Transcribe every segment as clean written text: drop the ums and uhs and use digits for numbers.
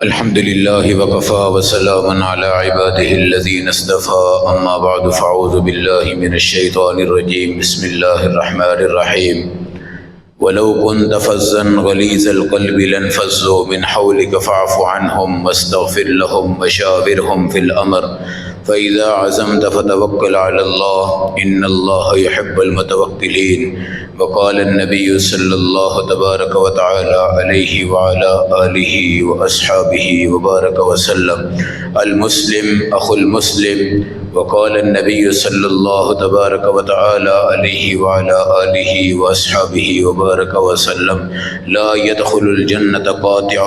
الحمد لله وكفى وسلام على عباده الذين اصطفى أما بعد فأعوذ بالله من الشيطان الرجيم بسم الله الرحمن الرحيم ولو كنت فظا غليظ القلب لانفضوا من حولك فاعف عنهم واستغفر لهم وشاورهم في الأمر فإذا عزمت فتوكل على الله إن الله يحب المتوكلين وقال النبي صلى الله تبارك وتعالى عليه وعلى آله وأصحابه وبارك وسلم المسلم أخو المسلم وقال النبي صلى الله تبارك وتعالى عليه وعلى آله وأصحابه وبارك وسلم لا يدخل الجنة قاطع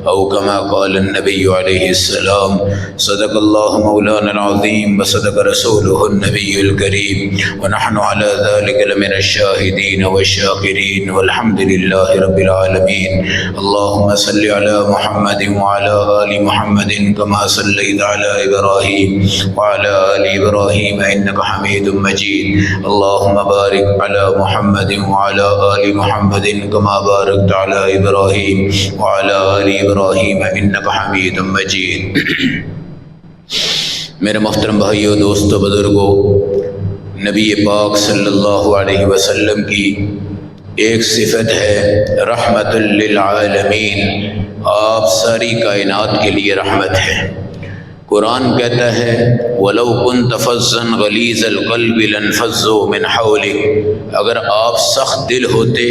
أو كما قال النبي عليه السلام صدق الله مولانا العظيم وصدق رسوله النبي الكريم ونحن على ذلك لمن الشاهدين والشاكرين والحمد لله رب العالمين اللهم صل على محمد وعلى آل محمد كما صليت على إبراهيم وعلى آل إبراهيم إنك حميد مجيد اللهم بارك على محمد وعلى آل محمد كما باركت على إبراهيم وعلى آل إبراهيم إنك حميد مجيد میرے محترم بھائیو دوستو بزرگو، نبی پاک صلی اللہ علیہ وسلم کی ایک صفت ہے رحمت للعالمین، آپ ساری کائنات کے لیے رحمت ہے۔ قرآن کہتا ہے وَلَوْ كُنْتَ فَظًّا غَلِيظَ الْقَلْبِ لَانفَضُّوا مِنْ حَوْلِكَ، اگر آپ سخت دل ہوتے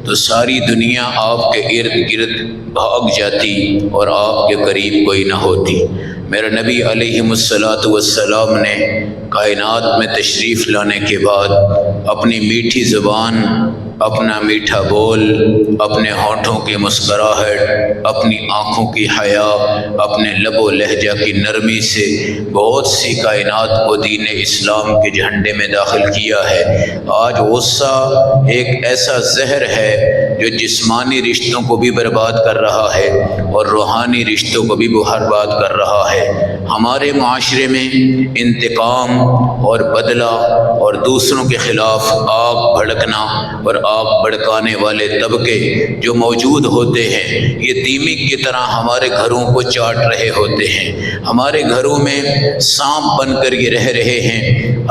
تو ساری دنیا آپ کے ارد گرد بھاگ جاتی اور آپ کے قریب کوئی نہ ہوتی۔ میرے نبی علیہ السلام نے کائنات میں تشریف لانے کے بعد اپنی میٹھی زبان، اپنا میٹھا بول، اپنے ہونٹوں کی مسکراہٹ، اپنی آنکھوں کی حیا، اپنے لب و لہجہ کی نرمی سے بہت سی کائنات کو دین اسلام کے جھنڈے میں داخل کیا ہے۔ آج غصہ ایک ایسا زہر ہے جو جسمانی رشتوں کو بھی برباد کر رہا ہے اور روحانی رشتوں کو بھی برباد کر رہا ہے۔ ہمارے معاشرے میں انتقام اور بدلہ اور دوسروں کے خلاف آگ بھڑکنا اور آگ بھڑکانے والے طبقے جو موجود ہوتے ہیں، یہ دیمک کی طرح ہمارے گھروں کو چاٹ رہے ہوتے ہیں۔ ہمارے گھروں میں سانپ بن کر یہ رہ رہے ہیں،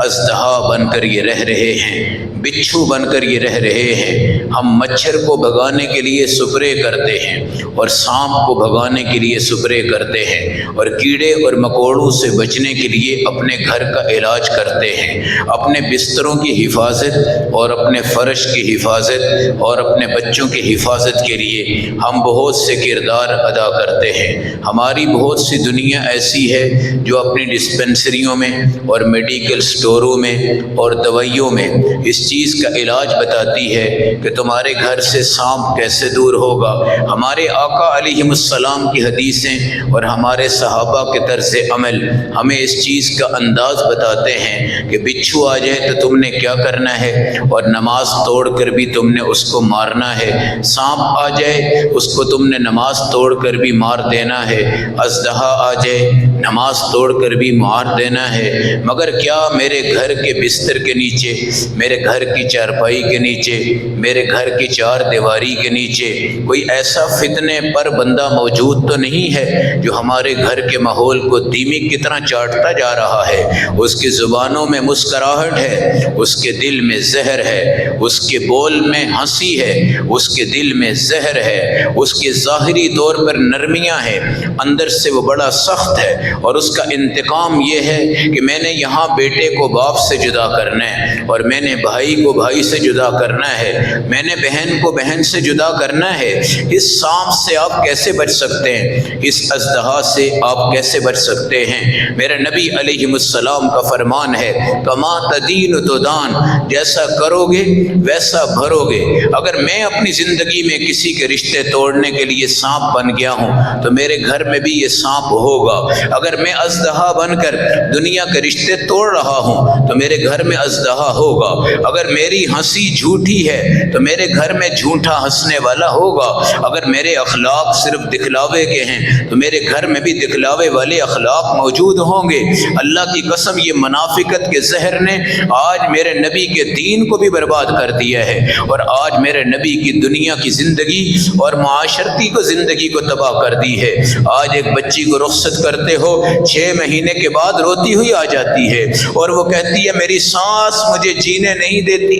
اژدہا بن کر یہ رہ رہے ہیں، بچھو بن کر یہ رہ رہے ہیں۔ ہم مچھر کو بھگانے کے لیے سپرے کرتے ہیں اور سانپ کو بھگانے کے لیے سپرے کرتے ہیں اور کیڑے اور مکوڑوں سے بچنے کے لیے اپنے گھر کا علاج کرتے ہیں۔ اپنے بستروں کی حفاظت اور اپنے فرش کی حفاظت اور اپنے بچوں کی حفاظت کے لیے ہم بہت سے کردار ادا کرتے ہیں۔ ہماری بہت سی دنیا ایسی ہے جو اپنی ڈسپنسریوں میں اور میڈیکل سٹوروں میں اور دوائیوں میں اس چیز کا علاج بتاتی ہے کہ تمہارے گھر سے سانپ کیسے دور ہوگا۔ ہمارے آقا علیہ السلام کی حدیثیں اور ہمارے صحابہ کے طرز عمل ہمیں اس چیز کا انداز بتاتے ہیں کہ بچھو آ جائے تو تم نے کیا کرنا ہے اور نماز توڑ کر بھی تم نے اس کو مارنا ہے، سانپ آ جائے اس کو تم نے نماز توڑ کر بھی مار دینا ہے، اژدہا آ جائے نماز توڑ کر بھی مار دینا ہے۔ مگر کیا میرے گھر کے بستر کے نیچے، میرے گھر کی چارپائی کے نیچے، میرے گھر کی چار دیواری کے نیچے کوئی ایسا فتنے پر بندہ موجود تو نہیں ہے جو ہمارے گھر کے ماحول کو دیمک کی طرح چاٹتا جا رہا ہے؟ اس کی زبانوں میں مسکراہٹ ہے، اس کے دل میں زہر ہے، اس کے بول میں ہنسی ہے، اس کے دل میں زہر ہے، اس کے ظاہری طور پر نرمیاں ہیں، اندر سے وہ بڑا سخت ہے اور اس کا انتقام یہ ہے کہ میں نے یہاں بیٹے کو باپ سے جدا کرنا ہے اور میں نے بھائی کو بھائی سے جدا کرنا ہے، میں نے بہن کو بہن سے جدا کرنا ہے۔ اس سانپ سے آپ کیسے بچ سکتے ہیں؟ اس اژدہا سے آپ کیسے بچ سکتے ہیں؟ میرے نبی علیہ السلام کا فرمان ہے کما تدین تدان، جیسا کرو گے ویسا بھرو گے۔ اگر میں اپنی زندگی میں کسی کے رشتے توڑنے کے لیے سانپ بن گیا ہوں تو میرے گھر میں بھی یہ سانپ ہوگا۔ اگر میں اژدہا بن کر دنیا کے رشتے توڑ رہا ہوں تو میرے گھر میں اژدہا ہوگا۔ اگر میری ہنسی جھوٹی ہے تو میرے گھر میں جھوٹا ہنسنے والا ہوگا۔ اگر میرے اخلاق صرف دکھلاوے کے ہیں تو میرے گھر میں بھی دکھلاوے والے اخلاق اخلاق موجود ہوں گے، اللہ کی قسم یہ منافقت کے زہر نے آج میرے نبی کے دین کو بھی برباد کر دیا ہے، اور آج میرے نبی کی دنیا کی زندگی اور معاشرتی کو زندگی کو تباہ کر دی ہے۔ آج ایک بچی کو رخصت کرتے ہو 6 مہینے کے بعد روتی ہوئی آ جاتی ہے اور وہ کہتی ہے میری سانس مجھے جینے نہیں دیتی،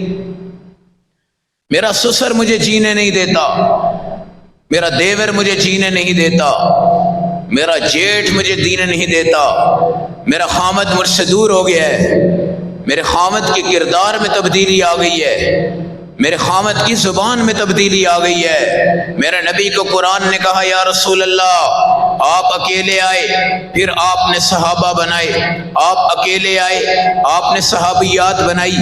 میرا سسر مجھے جینے نہیں دیتا، میرا دیور مجھے جینے نہیں دیتا، میرا جیٹھ مجھے جینے نہیں دیتا، میرا خامد مجھ سے دور ہو گیا ہے، میرے خامد کے کردار میں تبدیلی آ گئی ہے، میرے خامد کی زبان میں تبدیلی آ گئی ہے۔ میرے نبی کو قرآن نے کہا یا رسول اللہ آپ اکیلے آئے، پھر آپ نے صحابہ بنائے، آپ اکیلے آئے آپ نے صحابیات بنائی،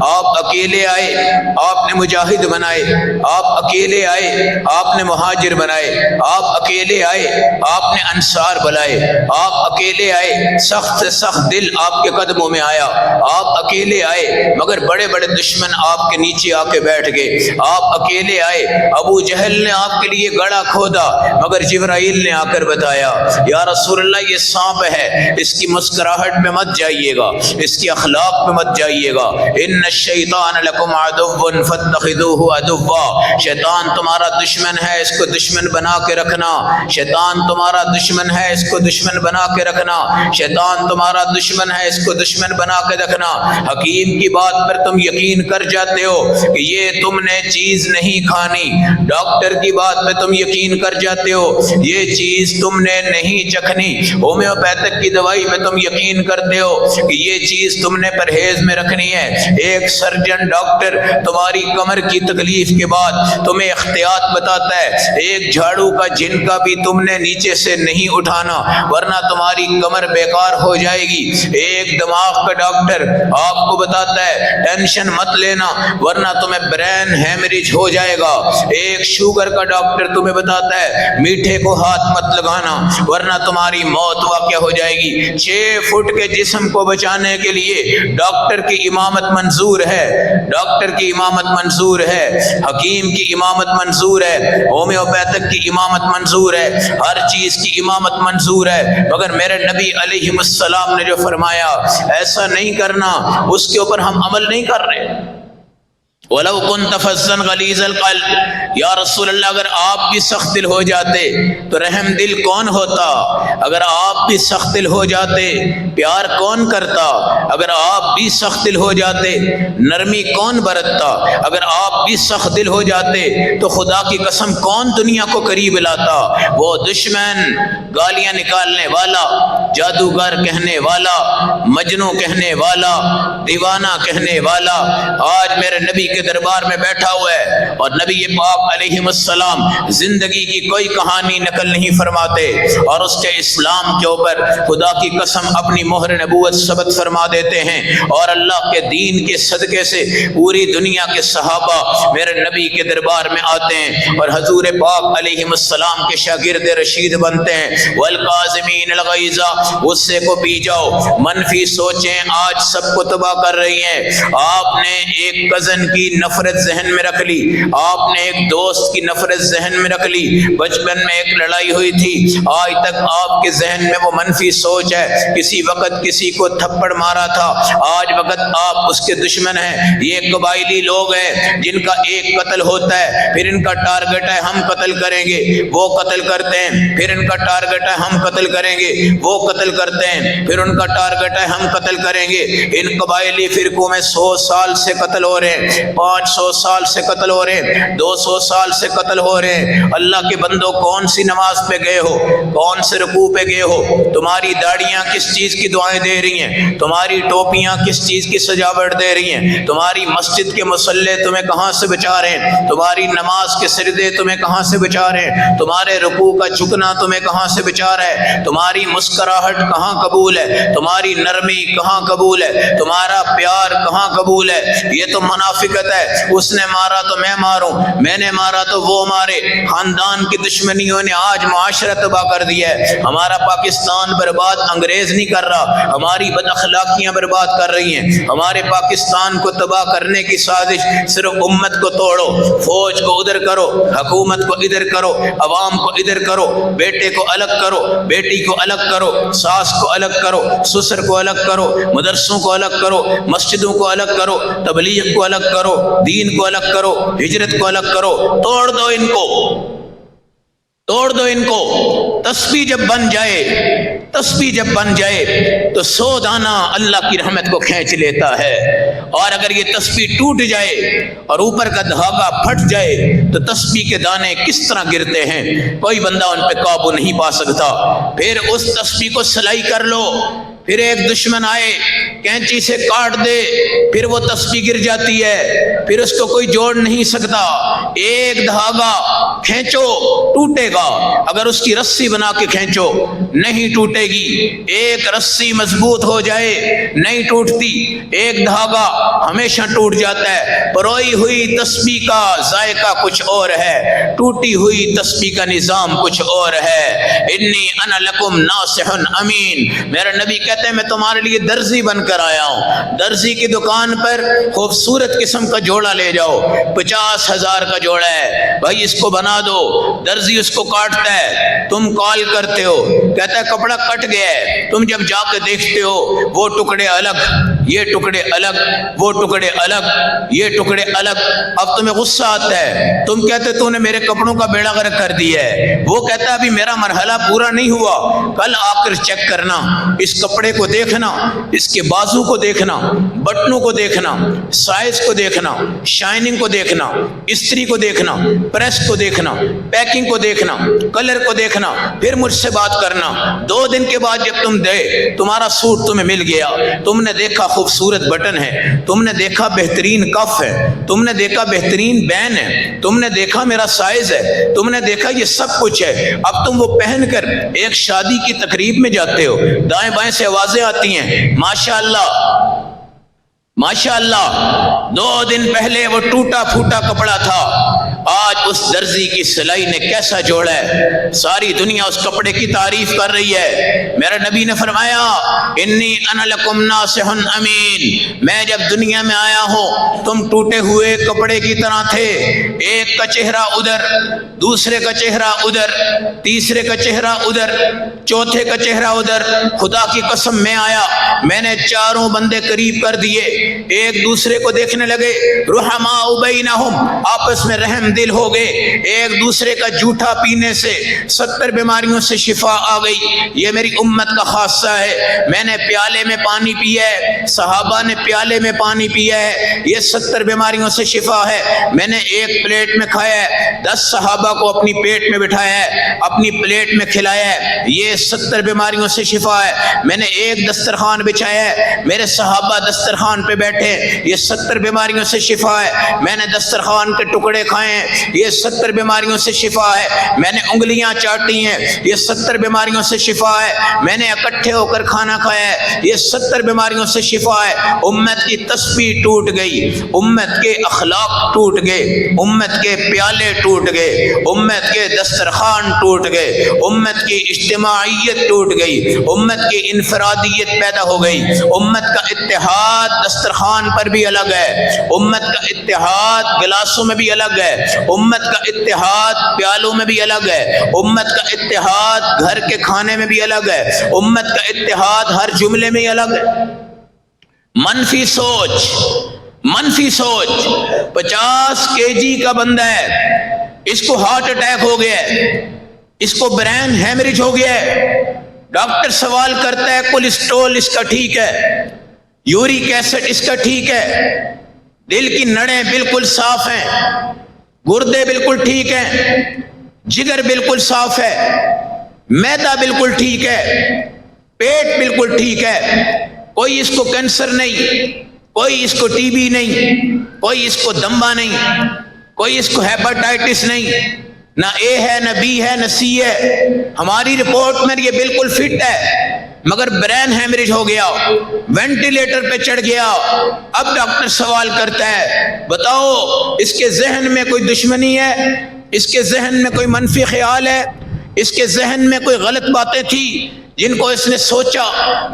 آپ اکیلے آئے آپ نے مجاہد بنائے، آپ اکیلے آئے آپ نے مہاجر بنائے، آپ اکیلے آئے آپ نے انصار بنائے، آپ اکیلے آئے سخت سے سخت دل آپ کے قدموں میں آیا، آپ اکیلے آئے مگر بڑے بڑے دشمن آپ کے نیچے آ کے بیٹھ گئے، آپ اکیلے آئے ابو جہل نے آپ کے لیے گڑھا کھودا مگر جبرائیل نے آ کر بتایا یا رسول اللہ یہ سانپ ہے، اس کی مسکراہٹ پہ مت جائیے گا، اس کی اخلاق پہ مت جائیے گا، ان الشیطان لکم عدو فاتخذوہ عدوا، شیطان تمہارا دشمن ہے اس کو دشمن بنا کے رکھنا، شیطان تمہارا دشمن ہے اس کو دشمن بنا کے رکھنا، شیطان تمہارا دشمن ہے اس کو دشمن بنا کے رکھنا۔ حکیم کی بات پر تم یقین کر جاتے ہو کہ یہ تم نے چیز نہیں کھانی، ڈاکٹر کی بات پہ تم یقین کر جاتے ہو یہ چیز تم نے نہیں چکھنی، ہومیوپیتھک کی دوائی پہ تم یقین کرتے ہو کہ یہ چیز تم نے پرہیز میں رکھنی ہے۔ ایک سرجن ڈاکٹر تمہاری کمر کی تکلیف کے بعد تمہیں احتیاط بتاتا ہے ایک جھاڑو کا جن کا بھی تم نے نیچے سے نہیں اٹھانا ورنہ تمہاری کمر بیکار ہو جائے گی۔ ایک دماغ کا ڈاکٹر آپ کو بتاتا ہے ٹینشن مت لینا ورنہ تمہیں برین ہیمریج ہو جائے گا۔ ایک شوگر کا ڈاکٹر تمہیں بتاتا ہے میٹھے کو ہاتھ مت لگانا ورنہ تمہاری موت واقع ہو جائے گی۔ 6 فٹ کے جسم کو بچانے کے لیے ڈاکٹر کی امامت منظور ہے، ڈاکٹر کی امامت منظور ہے، حکیم کی امامت منظور ہے، ہومیوپیتھک کی امامت منظور ہے، ہر چیز کی امامت منظور ہے، مگر میرے نبی علیہ السلام نے جو فرمایا ایسا نہیں کرنا اس کے اوپر ہم عمل نہیں کر رہے۔ وَلَوْ كُنْتَ فَظًّا غَلِيظَ الْقَلْبِ، یا رسول اللہ اگر آپ بھی سخت دل ہو جاتے تو رحم دل کون ہوتا؟ اگر آپ بھی سخت دل ہو جاتے پیار کون کرتا؟ اگر آپ بھی سخت دل ہو جاتے نرمی کون برتتا؟ اگر آپ بھی سخت دل ہو جاتے تو خدا کی قسم کون دنیا کو قریب لاتا؟ وہ دشمن گالیاں نکالنے والا، جادوگر کہنے والا، مجنوں کہنے والا، دیوانہ کہنے والا آج میرے نبی کے دربار میں بیٹھا ہوا ہے اور نبی پاک علیہ السلام زندگی کی کوئی کہانی نقل نہیں فرماتے اور اس کے اسلام کے اوپر خدا کی قسم اپنی مہر نبوت ثبت فرما دیتے ہیں، اور اللہ کے دین کے صدقے سے پوری دنیا کے صحابہ میرے نبی کے دربار میں آتے ہیں اور حضور پاک علیہ السلام کے شاگرد رشید بنتے ہیں۔ والکاظمین الغیظ، غصے کو پی جاؤ، منفی سوچیں آج سب کو تباہ کر رہی ہیں۔ آپ نے ایک کزن کی نفرت ذہن میں رکھ لی، آپ نے ایک دوست کی نفرت ذہن میں رکھ لی، بچپن میں ایک لڑائی ہوئی تھی آج تک آپ کے ذہن میں وہ منفی سوچ ہے، کسی وقت کسی کو تھپڑ مارا تھا آج وقت آپ اس کے دشمن ہیں۔ یہ قبائلی لوگ ہیں جن کا ایک قتل ہوتا ہے پھر ان کا ٹارگٹ ہے ہم قتل کریں گے، وہ قتل کرتے ہیں پھر ان کا ٹارگٹ ہے ہم قتل کریں گے، وہ قتل کرتے ہیں پھر ان کا ٹارگٹ ہے ہم قتل کریں گے۔ ان قبائلی فرقوں میں 100 سال سے قتل ہو رہے ہیں، 500 سال سے قتل ہو رہے ہیں، 200 سال سے قتل ہو رہے ہیں۔ اللہ کے بندوں کون سی نماز پہ گئے ہو، کون سے رکوع پہ گئے ہو؟ تمہاری داڑیاں کس چیز کی دعائیں دے رہی ہیں؟ تمہاری ٹوپیاں کس چیز کی سجاوٹ دے رہی ہیں؟ تمہاری مسجد کے مصلے تمہیں کہاں سے بچا رہے ہیں؟ تمہاری نماز کے سجدے تمہیں کہاں سے بچا رہے ہیں؟ تمہارے رکوع کا جھکنا تمہیں کہاں سے بچا رہا ہے؟ تمہاری مسکراہٹ کہاں قبول ہے؟ تمہاری نرمی کہاں قبول ہے؟ تمہارا پیار کہاں قبول ہے؟ یہ تو منافقت مصیبت ہے، اس نے مارا تو میں ماروں، میں نے مارا تو وہ مارے۔ خاندان کی دشمنیوں نے آج معاشرہ تباہ کر دیا ہے۔ ہمارا پاکستان برباد انگریز نہیں کر رہا، ہماری بد اخلاقیاں برباد کر رہی ہیں۔ ہمارے پاکستان کو تباہ کرنے کی سازش صرف امت کو توڑو، فوج کو ادھر کرو، حکومت کو ادھر کرو، عوام کو ادھر کرو، بیٹے کو الگ کرو، بیٹی کو الگ کرو، ساس کو الگ کرو، سسر کو الگ کرو، مدرسوں کو الگ کرو، مسجدوں کو الگ کرو، تبلیغ کو الگ کرو، دین کو الگ کرو، ہجرت کو الگ کرو۔ توڑ دو ان کو، توڑ دو ان کو۔ تسبیح جب بن جائے تو 100 دانہ اللہ کی رحمت کو کھینچ لیتا ہے، اور اگر یہ تسبیح ٹوٹ جائے اور اوپر کا دھاگا پھٹ جائے تو تسبیح کے دانے کس طرح گرتے ہیں، کوئی بندہ ان پہ قابو نہیں پا سکتا۔ پھر اس تسبیح کو سلائی کر لو، پھر ایک دشمن آئے کینچی سے کاٹ دے، پھر وہ تسبیح گر جاتی ہے، پھر اس کو کوئی جوڑ نہیں سکتا۔ ایک دھاگا کھینچو ٹوٹے گا، اگر اس کی رسی بنا کے کھینچو نہیں ٹوٹے گی۔ ایک رسی مضبوط ہو جائے نہیں ٹوٹتی، ایک دھاگا ہمیشہ ٹوٹ جاتا ہے۔ پروئی ہوئی تسبیح کا ذائقہ کچھ اور ہے، ٹوٹی ہوئی تسبیح کا نظام کچھ اور ہے۔ انی انا لکم ناصح امین، میرا نبی کہتے ہیں میں تمہارے لیے درزی بن کر آیا ہوں۔ درزی کی دکان پر خوبصورت قسم کا جوڑا لے جاؤ، 50,000 کا جوڑا ہے، بھائی اس کو بنا دو۔ درزی اس کو کاٹتا ہے، تم کال کرتے ہو، کہتا ہے کپڑا کٹ گیا ہے، تم جب جا کے دیکھتے ہو وہ ٹکڑے الگ، یہ ٹکڑے الگ، وہ ٹکڑے الگ، یہ ٹکڑے الگ۔ اب تمہیں غصہ آتا ہے، تم کہتے تو نے میرے کپڑوں کا بیڑا غرق کر دیا ہے۔ وہ کہتا ہے ابھی میرا مرحلہ پورا نہیں ہوا، کل آ کر چیک کرنا، اس کپڑے کو دیکھنا، اس کے بازو کو دیکھنا، بٹنوں کو دیکھنا، سائز کو دیکھنا، شائننگ کو دیکھنا، استری کو دیکھنا، پریس کو دیکھنا، پیکنگ کو دیکھنا، کلر کو دیکھنا، پھر مجھ سے بات کرنا۔ 2 دن کے بعد جب تم دے تمہارا سوٹ تمہیں مل گیا، تم نے دیکھا خوبصورت بٹن ہے، تم نے دیکھا بہترین کف ہے، تم نے دیکھا بہترین بین ہے، تم نے دیکھا میرا سائز ہے، تم نے دیکھا یہ سب کچھ ہے، اب تم وہ پہن کر ایک شادی کی تقریب میں جاتے ہو، دائیں بائیں سے آوازیں آتی ہیں ماشاءاللہ ماشاءاللہ۔ 2 دن پہلے وہ ٹوٹا پھوٹا کپڑا تھا، آج اس درزی کی سلائی نے کیسا جوڑا ہے، ساری دنیا اس کپڑے کی تعریف کر رہی ہے۔ میرے نبی نے فرمایا انی انا لکم ناصح امین، میں جب دنیا میں آیا ہوں تم ٹوٹے ہوئے کپڑے کی طرح تھے، ایک کا چہرہ ادھر، دوسرے کا چہرہ ادھر، تیسرے کا چہرہ ادھر، چوتھے کا چہرہ ادھر۔ خدا کی قسم میں آیا، میں نے 4 بندے قریب کر دیے، ایک دوسرے کو دیکھنے لگے، رحماء بینہم، آپس میں رحم دل ہو گئے، ایک دوسرے کا جھوٹا پینے سے 70 بیماریوں سے شفا آ گئی۔ یہ میری امت کا خاصہ ہے، میں نے پیالے میں پانی پیا ہے، صحابہ نے پیالے میں پانی پیا ہے، یہ 70 بیماریوں سے شفا ہے۔ میں نے ایک پلیٹ میں کھایا ہے، 10 صحابہ کو اپنی پیٹ میں بٹھایا ہے، اپنی پلیٹ میں کھلایا ہے، یہ 70 بیماریوں سے شفا ہے۔ میں نے ایک دسترخوان بچھایا ہے، میرے صحابہ دسترخوان پہ بیٹھے، یہ 70 بیماریوں سے شفا ہے۔ میں نے دسترخوان کے ٹکڑے کھائے ہیں، یہ 70 بیماریوں سے شفا ہے۔ میں نے انگلیاں چاٹی ہیں، یہ 70 بیماریوں سے شفا ہے۔ میں نے اکٹھے ہو کر کھانا کھایا ہے، یہ 70 بیماریوں سے شفا ہے۔ امت کی تسبیح ٹوٹ گئی، امت کے اخلاق ٹوٹ گئے، امت کے پیالے ٹوٹ گئے، امت کے دسترخوان ٹوٹ گئے، امت کی اجتماعیت ٹوٹ گئی، امت کی انفرادیت پیدا ہو گئی۔ امت کا اتحاد دسترخوان پر بھی الگ ہے، امت کا اتحاد گلاسوں میں بھی الگ ہے، امت کا اتحاد پیالوں میں بھی الگ ہے، امت کا اتحاد گھر کے کھانے میں بھی الگ ہے، امت کا اتحاد ہر جملے میں الگ ہے۔ منفی سوچ 50 kg کا بندہ ہے، اس کو ہارٹ اٹیک ہو گیا ہے، اس کو برین ہیمریج ہو گیا ہے، ڈاکٹر سوال کرتا ہے کولیسٹرول اس کا ٹھیک ہے، یورک ایسڈ اس کا ٹھیک ہے، دل کی نڑیں بالکل صاف ہیں، گردے بالکل ٹھیک ہیں، جگر بالکل صاف ہے، معدہ بالکل ٹھیک ہے، پیٹ بالکل ٹھیک ہے، کوئی اس کو کینسر نہیں، کوئی اس کو ٹی بی نہیں، کوئی اس کو دمہ نہیں، کوئی اس کو ہیپاٹائٹس نہیں، نہ اے ہے نہ بی ہے نہ سی ہے، ہماری رپورٹ میں یہ بالکل فٹ ہے۔ مگر برین ہیمریج ہو گیا، وینٹیلیٹر پہ چڑھ گیا۔ اب ڈاکٹر سوال کرتا ہے بتاؤ اس کے ذہن میں کوئی دشمنی ہے، اس کے ذہن میں کوئی منفی خیال ہے، اس کے ذہن میں کوئی غلط باتیں تھی جن کو اس نے سوچا؟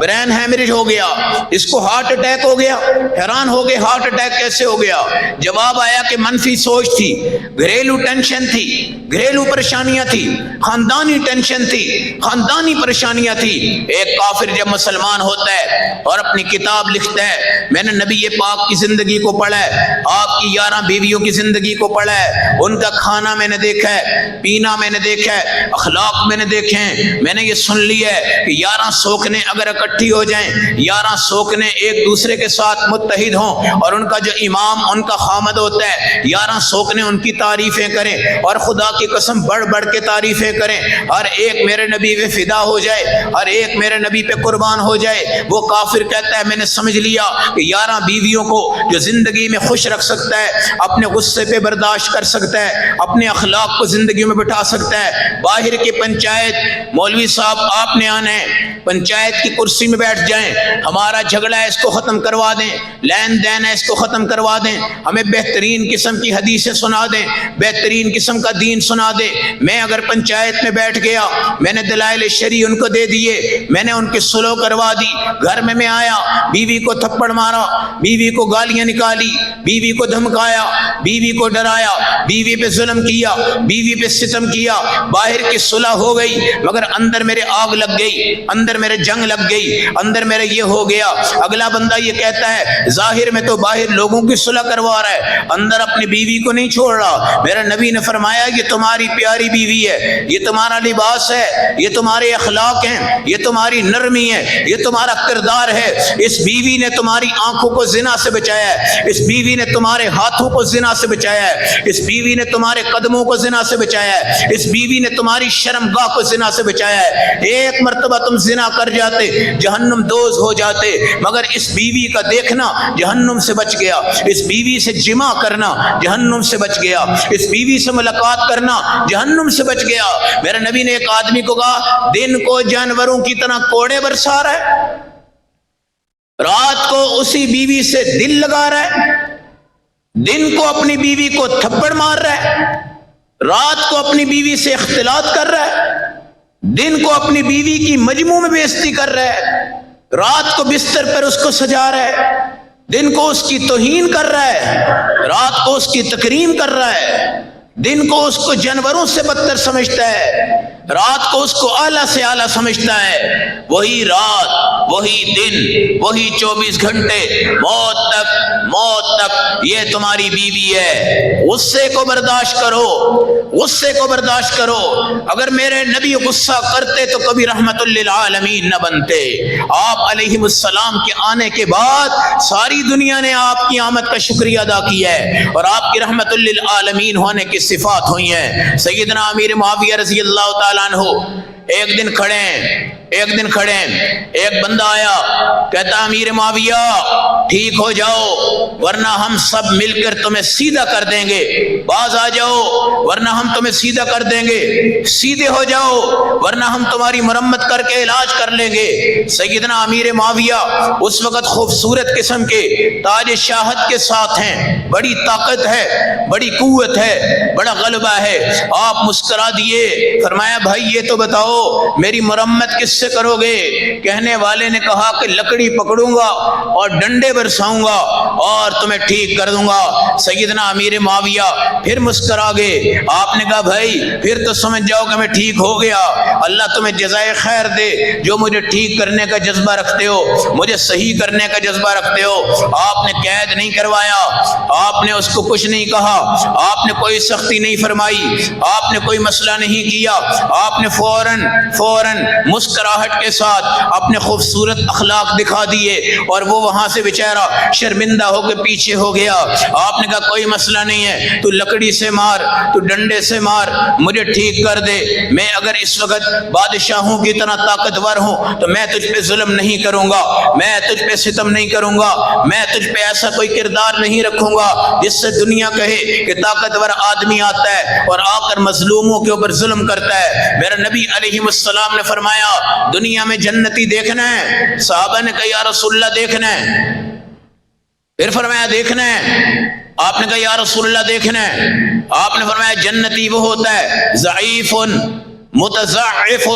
برین ہیمریج ہو گیا، اس کو ہارٹ اٹیک ہو گیا۔ حیران ہو گئے ہارٹ اٹیک کیسے ہو گیا؟ جواب آیا کہ منفی سوچ تھی، گھریلو ٹینشن تھی، گھریلو پریشانیاں تھی، خاندانی ٹینشن تھی، خاندانی پریشانیاں تھی۔ ایک کافر جب مسلمان ہوتا ہے اور اپنی کتاب لکھتا ہے، میں نے نبی پاک کی زندگی کو پڑھا ہے، آپ کی 11 بیویوں کی زندگی کو پڑھا ہے، ان کا کھانا میں نے دیکھا ہے، پینا میں نے دیکھا ہے، اخلاق میں نے دیکھے ہیں، میں نے یہ سن لیا ہے کہ 11 سوکنے اگر اکٹھی ہو جائیں، 11 سوکنے ایک دوسرے کے ساتھ متحد ہوں اور ان کا جو امام ان کا خامد ہوتا ہے، 11 سوکنے ان کی تعریفیں کریں اور خدا کی قسم بڑھ بڑھ کے تعریفیں کریں، ہر ایک میرے نبی پہ فدا ہو جائے، ہر ایک میرے نبی پہ قربان ہو جائے۔ وہ کافر کہتا ہے میں نے سمجھ لیا کہ 11 بیویوں کو جو زندگی میں خوش رکھ سکتا ہے، اپنے غصے پہ برداشت کر سکتا ہے، اپنے اخلاق کو زندگی میں بٹھا سکتا ہے۔ باہر کی پنچایت، مولوی صاحب آپ نے آنا ہے، پنچایت کی کرسی میں بیٹھ جائیں، ہمارا جھگڑا ہے اس کو ختم کروا دیں، لین دین ہے اس کو ختم کروا دیں، ہمیں بہترین قسم کی حدیثیں سنا دیں، بہترین قسم کا دین سنا دیں۔ میں اگر پنچایت میں بیٹھ گیا، میں نے دلائل شرعی ان کو دے دیے، میں نے ان کی سلو کروا دی، گھر میں آیا، بیوی کو تھپڑ مارا، بیوی کو گالیاں نکالی، بیوی کو دھمکایا، بیوی کو ڈرایا، بیوی پہ ظلم کیا، بیوی پہ ستم کیا، باہر کی صلح ہو گئی مگر اندر میرے آگ لگ گئی، اندر میرے جنگ لگ گئی، اندر میرے یہ ہو گیا۔ اگلا بندہ یہ کہتا ہے ظاہر میں تو باہر لوگوں کی صلح کروا رہا ہے، اندر اپنی بیوی کو نہیں چھوڑ رہا۔ میرا نبی نے فرمایا یہ تمہاری پیاری بیوی ہے، یہ تمہارا لباس ہے، یہ تمہارے اخلاق ہیں، یہ تمہاری نرمی ہے، یہ تمہارا کردار ہے۔ اس بیوی نے تمہاری آنکھوں کو زنا سے بچایا ہے، اس بیوی نے تمہارے ہاتھوں کو زنا سے بچایا ہے، اس بیوی نے تمہارے قدموں کو زنا سے بچایا ہے، اس بیوی نے تمہاری شرمگاہ کو زنا سے بچایا ہے۔ ایک مرتبہ تم زنا کر جاتے، جہنم دوز ہو جاتے، مگر اس بیوی کا دیکھنا جہنم سے بچ گیا، اس بیوی سے جمع کرنا جہنم سے بچ گیا، اس بیوی سے ملاقات کرنا جہنم سے بچ گیا۔ میرے نبی نے ایک آدمی کو کہا دن کو جانوروں کی طرح کوڑے برسا رہا ہے، رات کو اسی بیوی سے دل لگا رہا ہے، دن کو اپنی بیوی کو تھپڑ مار رہا ہے، رات کو اپنی بیوی سے اختلاط کر رہا ہے، دن کو اپنی بیوی کی مجموع میں بے عزتی کر رہا ہے، رات کو بستر پر اس کو سجا رہا ہے، دن کو اس کی توہین کر رہا ہے، رات کو اس کی تکریم کر رہا ہے، دن کو اس کو جانوروں سے بدتر سمجھتا ہے، رات کو اس کو اعلیٰ سے اعلیٰ سمجھتا ہے۔ وہی رات، وہی دن، وہی 24 گھنٹے، موت تک یہ تمہاری بیوی ہے۔ غصے کو برداشت کرو، غصے کو برداشت کرو۔ اگر میرے نبی غصہ کرتے تو کبھی رحمت للعالمین نہ بنتے۔ آپ علیہ السلام کے آنے کے بعد ساری دنیا نے آپ کی آمد کا شکریہ ادا کیا ہے اور آپ کی رحمت للعالمین ہونے کی صفات ہوئی ہیں۔ سیدنا امیر معاویہ رضی اللہ تعالیٰ عنہ ایک دن کھڑے ہیں، ایک بندہ آیا کہتا امیر معاویہ ٹھیک ہو جاؤ ورنہ ہم سب مل کر تمہیں سیدھا کر دیں گے، باز آ جاؤ ورنہ ہم تمہیں سیدھا کر دیں گے، سیدھے ہو جاؤ ورنہ ہم تمہاری مرمت کر کے علاج کر لیں گے۔ سیدنا امیر معاویہ اس وقت خوبصورت قسم کے تاج شاہد کے ساتھ ہیں، بڑی طاقت ہے، بڑی قوت ہے، بڑا غلبہ ہے۔ آپ مسکرا دیے، فرمایا بھائی یہ تو بتاؤ میری مرمت کس سے کرو گے؟ کہنے والے نے کہا کہ لکڑی پکڑوں گا اور ڈنڈے برساؤں گا اور تمہیں ٹھیک کر دوں گا۔ سیدنا امیر معاویہ پھر مسکرا گئے، آپ نے کہا بھائی پھر تو سمجھ جاؤ کہ میں ٹھیک ہو گیا، اللہ تمہیں جزائے خیر دے جو مجھے ٹھیک کرنے کا جذبہ رکھتے ہو، مجھے صحیح کرنے کا جذبہ رکھتے ہو۔ آپ نے قید نہیں کروایا، آپ نے اس کو کچھ نہیں کہا، آپ نے کوئی سختی نہیں فرمائی، آپ نے کوئی مسئلہ نہیں کیا، آپ نے فوراً مسکراہٹ کے ساتھ اپنے خوبصورت اخلاق دکھا دیے اور وہ وہاں سے بیچارہ شرمندہ ہو کے پیچھے ہو گیا۔ آپ نے کہا کوئی مسئلہ نہیں ہے، تو لکڑی سے مار، تو ڈنڈے سے مار، مجھے ٹھیک کر دے، میں اگر اس وقت بادشاہوں کی طرح طاقتور ہوں تو میں تجھ پہ ظلم نہیں کروں گا، میں تجھ پہ ستم نہیں کروں گا، میں تجھ پہ ایسا کوئی کردار نہیں رکھوں گا جس سے دنیا کہے کہ طاقتور آدمی آتا ہے اور آ کر مظلوموں کے اوپر ظلم کرتا ہے۔ میرا نبی علیہ السلام نے فرمایا دنیا میں جنتی دیکھنا ہے؟ صحابہ نے کہا یا رسول اللہ دیکھنا ہے۔ پھر فرمایا دیکھنا ہے؟ آپ نے کہا یا رسول اللہ دیکھنا ہے۔ آپ نے فرمایا جنتی وہ ہوتا ہے ضعیف متضعف،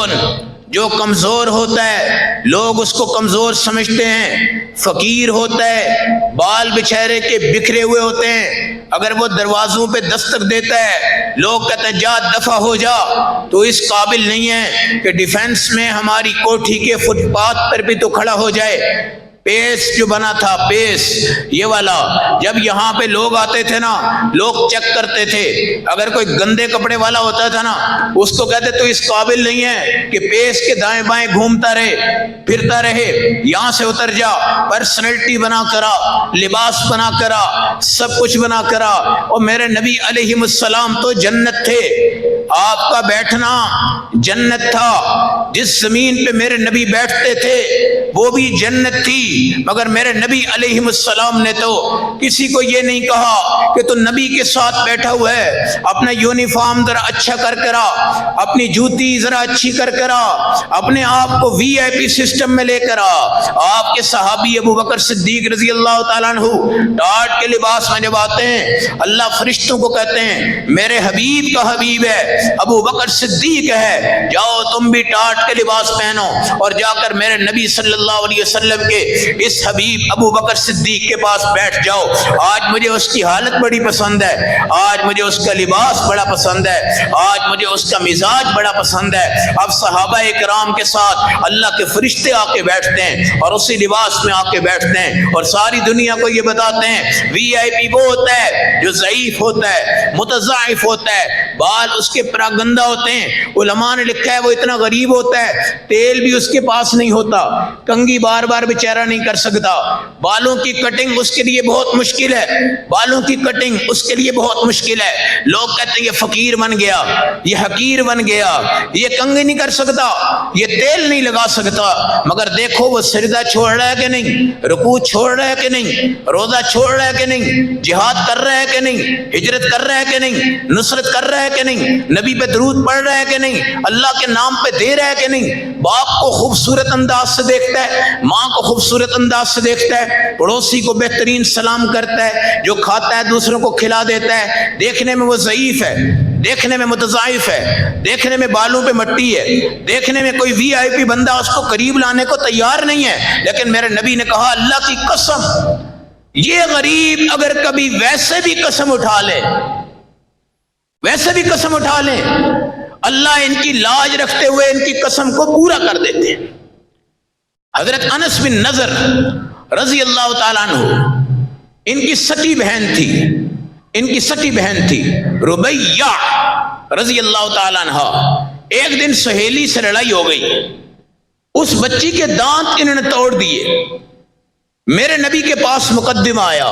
جو کمزور ہوتا ہے، لوگ اس کو کمزور سمجھتے ہیں، فقیر ہوتا ہے، بال بچھیرے کے بکھرے ہوئے ہوتے ہیں، اگر وہ دروازوں پہ دستک دیتا ہے لوگ کہتے ہیں جا دفع ہو جا، تو اس قابل نہیں ہے کہ ڈیفنس میں ہماری کوٹھی کے فٹ پاتھ پر بھی تو کھڑا ہو جائے۔ پیس جو بنا تھا، پیس یہ والا، جب یہاں پہ لوگ آتے تھے نا، لوگ چیک کرتے تھے، اگر کوئی گندے کپڑے والا ہوتا تھا نا، اس کو کہتے تو اس قابل نہیں ہے کہ پیس کے دائیں بائیں گھومتا رہے پھرتا رہے، یہاں سے اتر جا، پرسنالٹی بنا کرا، لباس بنا کرا، سب کچھ بنا کرا۔ اور میرے نبی علیہ السلام تو جنت تھے، آپ کا بیٹھنا جنت تھا، جس زمین پہ میرے نبی بیٹھتے تھے وہ بھی جنت تھی، مگر میرے نبی علیہ السلام نے تو کسی کو یہ نہیں کہا کہ تو نبی کے ساتھ بیٹھا ہوا ہے، اپنا یونیفارم ذرا اچھا کر کرا، اپنی جوتی ذرا اچھی کر کرا، اپنے آپ کو وی آئی پی سسٹم میں لے کرا۔ آپ کے صحابی ابو بکر صدیق رضی اللہ تعالیٰ عنہ ٹاٹ کے لباس میں جب آتے ہیں، اللہ فرشتوں کو کہتے ہیں میرے حبیب کا حبیب ہے، ابو بکر صدیق ہے، جاؤ تم بھی ٹاٹ کے لباس پہنو اور جا کر میرے نبی صلی اللہ علیہ وسلم کے اس حبیب ابو بکر صدیق کے پاس بیٹھ جاؤ۔ آج مجھے اس کی حالت بڑی پسند ہے، آج مجھے اس کا لباس بڑا پسند ہے، آج مجھے اس کا مزاج بڑا پسند ہے۔ اب صحابہ اکرام کے ساتھ اللہ کے فرشتے آ کے بیٹھتے ہیں اور اسی لباس میں آ کے بیٹھتے ہیں اور ساری دنیا کو یہ بتاتے ہیں وی آئی پی وہ ہوتا ہے جو ضعیف ہوتا ہے، متضعف ہوتا ہے، بال اس کے پراگندہ ہوتے ہیں، علماء نے لکھا ہے وہ اتنا غریب ہوتا ہے تیل بھی اس کے پاس نہیں ہوتا، کنگھی بار بار بیچارہ نہیں کر سکتا، بالوں کی کٹنگ اس کے لیے بہت مشکل ہے، بالوں کی کٹنگ اس کے لیے بہت مشکل ہے۔ لوگ کہتے ہیں یہ فقیر بن گیا، یہ حقیر بن گیا، یہ کنگھی نہیں کر سکتا، یہ تیل نہیں لگا سکتا، مگر دیکھو وہ سجدہ چھوڑ رہا ہے کہ نہیں، رکوع چھوڑ رہا ہے کہ نہیں، روزہ چھوڑ رہا ہے کہ نہیں، جہاد کر رہا ہے کہ نہیں، ہجرت کر رہا ہے کہ نہیں، نصرت کر رہا ہے کہ نہیں، نبی پہ درود پڑھ رہا ہے کہ نہیں، اللہ کے نام پہ دے رہا ہے کہ نہیں، باپ کو خوبصورت انداز سے دیکھتا ہے، ماں کو خوبصورت انداز سے دیکھتا ہے، پڑوسی کو بہترین سلام کرتا ہے، جو کھاتا ہے دوسروں کو کھلا دیتا ہے۔ دیکھنے میں وہ ضعیف ہے، دیکھنے میں متضعف ہے، دیکھنے میں بالوں پہ مٹی ہے، دیکھنے میں کوئی وی آئی پی بندہ اس کو قریب لانے کو تیار نہیں ہے، لیکن میرے نبی نے کہا اللہ کی قسم یہ غریب اگر کبھی ویسے بھی قسم اٹھا لے، ویسے بھی قسم اٹھا لیں، اللہ ان کی لاج رکھتے ہوئے ان کی قسم کو پورا کر دیتے ہیں۔ حضرت انس بن نضر رضی اللہ تعالیٰ عنہ، ان کی سکی بہن تھی، ان کی سکی بہن تھی ربیہ رضی اللہ تعالیٰ عنہ۔ ایک دن سہیلی سے لڑائی ہو گئی، اس بچی کے دانت انہوں نے توڑ دیے، میرے نبی کے پاس مقدمہ آیا،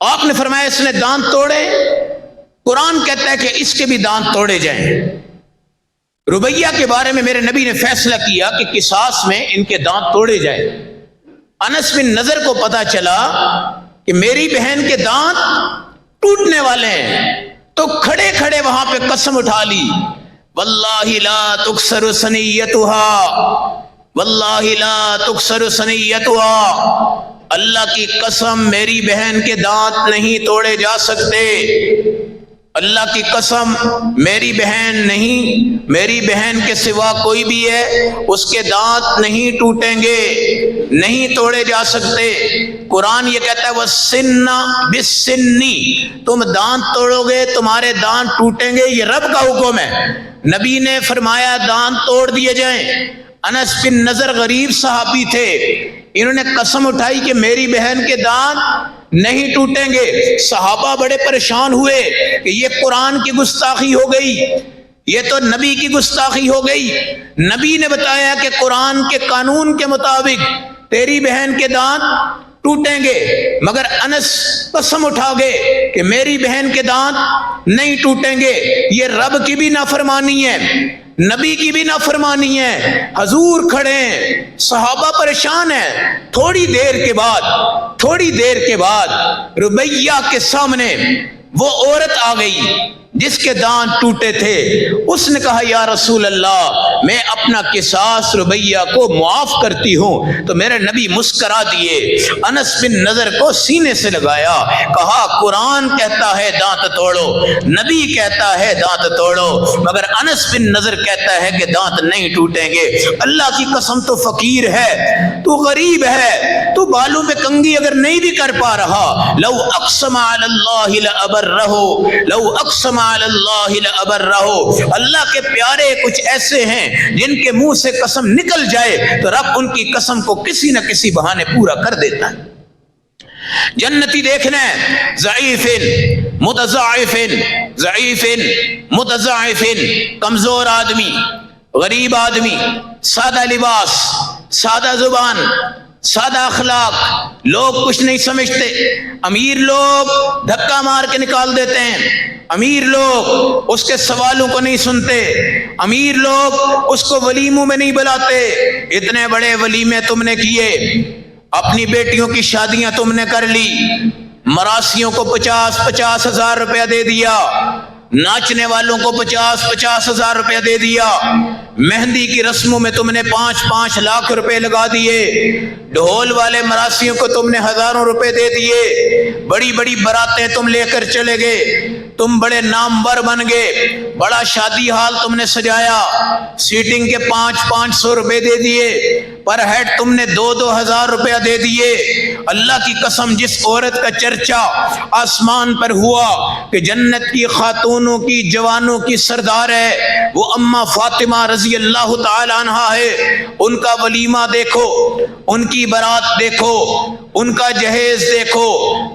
آپ نے فرمایا اس نے دانت توڑے، قرآن کہتا ہے کہ اس کے بھی دانت توڑے جائیں۔ ربیہ کے بارے میں میرے نبی نے فیصلہ کیا کہ قصاص میں ان کے دانت توڑے جائیں۔ انس بن نضر کو پتا چلا کہ میری بہن کے دانت ٹوٹنے والے ہیں، تو کھڑے کھڑے وہاں پہ قسم اٹھا لی، واللہ لا تکسر ثنیتها، واللہ لا تکسر ثنیتها، اللہ کی قسم میری بہن کے دانت نہیں توڑے جا سکتے، اللہ کی قسم میری بہن نہیں، میری بہن کے سوا کوئی بھی ہے اس کے دانت نہیں ٹوٹیں گے، نہیں توڑے جا سکتے۔ قرآن یہ کہتا ہے وَالسِّنَّ بِالسِّنِّ، تم دانت توڑو گے تمہارے دانت ٹوٹیں گے، یہ رب کا حکم ہے۔ نبی نے فرمایا دانت توڑ دیے جائیں۔ انس بن نضر غریب صحابی تھے، انہوں نے قسم اٹھائی کہ میری بہن کے دانت نہیں ٹوٹیں گے۔ صحابہ بڑے پریشان ہوئے کہ یہ قرآن کی گستاخی ہو گئی، یہ تو نبی کی گستاخی ہو گئی۔ نبی نے بتایا کہ قرآن کے قانون کے مطابق تیری بہن کے دانت ٹوٹیں گے، مگر انس قسم اٹھا گئے کہ میری بہن کے دانت نہیں ٹوٹیں گے۔ یہ رب کی بھی نافرمانی ہے، نبی کی بھی نافرمانی ہے۔ حضور کھڑے ہیں، صحابہ پریشان ہیں۔ تھوڑی دیر کے بعد ربیہ کے سامنے وہ عورت آ گئی جس کے دانت ٹوٹے تھے، اس نے کہا یا رسول اللہ میں اپنا قصاص ربیہ کو معاف کرتی ہوں، تو میرے نبی مسکرا دیے، انس بن نضر کو سینے سے لگایا، کہا قرآن کہتا ہے دانت توڑو، نبی کہتا ہے دانت توڑو، مگر انس بن نضر کہتا ہے کہ دانت نہیں ٹوٹیں گے۔ اللہ کی قسم تو فقیر ہے، تو غریب ہے، تو بالوں پہ کنگھی اگر نہیں بھی کر پا رہا، لو اقسم علی اللہ لابرہ، لو اقسم علی اللہ لابرہ، اللہ کے پیارے کچھ ایسے ہیں جن کے منہ سے قسم نکل جائے تو رب ان کی قسم کو کسی نہ کسی بہانے پورا کر دیتا ہے۔ جنتی دیکھنا ہے، ضعیف متضاعف، ضعیف متضاعف، کمزور آدمی، غریب آدمی، سادہ لباس، سادہ زبان، سادہ اخلاق، لوگ کچھ نہیں سمجھتے، امیر لوگ دھکا مار کے نکال دیتے ہیں، امیر لوگ اس کے سوالوں کو نہیں سنتے، امیر لوگ اس کو ولیموں میں نہیں بلاتے۔ اتنے بڑے ولیمے تم نے کیے، اپنی بیٹیوں کی شادیاں تم نے کر لی، مراسیوں کو 50,000 ہزار روپیہ دے دیا، ناچنے والوں کو 50,000 ہزار روپیہ دے دیا، مہندی کی رسموں میں تم نے 5 لاکھ روپے لگا دیے، ڈھول والے مراسیوں کو تم نے ہزاروں روپے دے دیے، بڑی بڑی براتیں تم لے کر چلے گئے، تم بڑے نامور بن گئے، بڑا شادی حال تم نے سجایا، سیٹنگ کے 500 روپے دے دیے، پر ہیڈ تم نے 2,000 روپیہ دے دیے۔ اللہ کی قسم جس عورت کا چرچا آسمان پر ہوا کہ جنت کی خاتونوں کی جوانوں کی سردار ہے، وہ اماں فاطمہ رضی اللہ تعالی عنہا ہے، ان کا ولیمہ دیکھو، ان کی برات دیکھو، ان کا جہیز دیکھو۔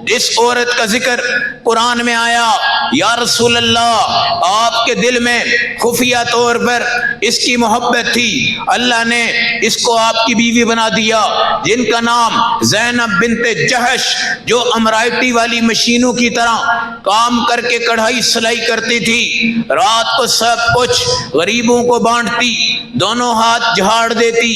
جس عورت کا ذکر قرآن میں آیا، یا رسول اللہ آپ کے دل میں خفیہ طور پر اس کی محبت تھی، اللہ نے اس کو آپ کی بیوی بنا دیا، جن کا نام زینب بنت جہش، جو امرائٹی والی مشینوں کی طرح کام کر کے کڑھائی سلائی کرتی تھی، رات کو سب کچھ غریبوں کو بانٹتی، دونوں ہاتھ جھاڑ دیتی،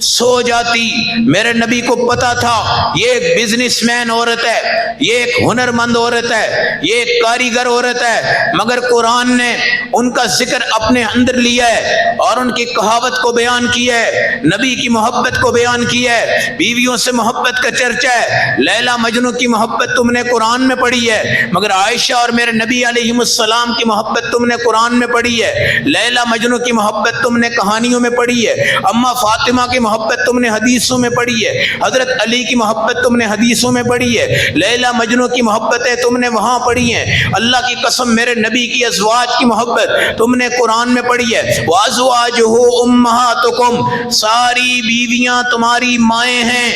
سو جاتی۔ میرے نبی کو پتا تھا یہ ایک بزنس مین عورت ہے، یہ ایک ہنرمند عورت ہے، یہ ایک کاریگر عورت ہے، مگر قرآن نے ان کا ذکر اپنے اندر لیا ہے اور ان کی کہاوت کو بیان کیا ہے، نبی کی محبت کو بیان کیا ہے۔ بیویوں سے محبت کا چرچا ہے، لیلا مجنو کی محبت تم نے قرآن میں پڑھی ہے، مگر عائشہ اور میرے نبی علیہ السلام کی محبت تم نے قرآن میں پڑھی ہے، لیلا مجنو کی محبت تم نے کہانیوں میں پڑھی ہے، اماں فاطمہ کی محبت تم نے حدیثوں میں پڑھی ہے، حضرت علی کی محبت تم نے حدیثوں میں پڑھی ہے، لیلا مجنو کی محبتیں تم نے وہاں پڑھی ہیں۔ اللہ کی قسم میرے نبی کی ازواج کی محبت تم نے قرآن میں پڑھی ہے، وَأَزْوَاجُهُ أُمَّهَاتُكُمْ، ساری بیویاں تمہاری مائیں ہیں۔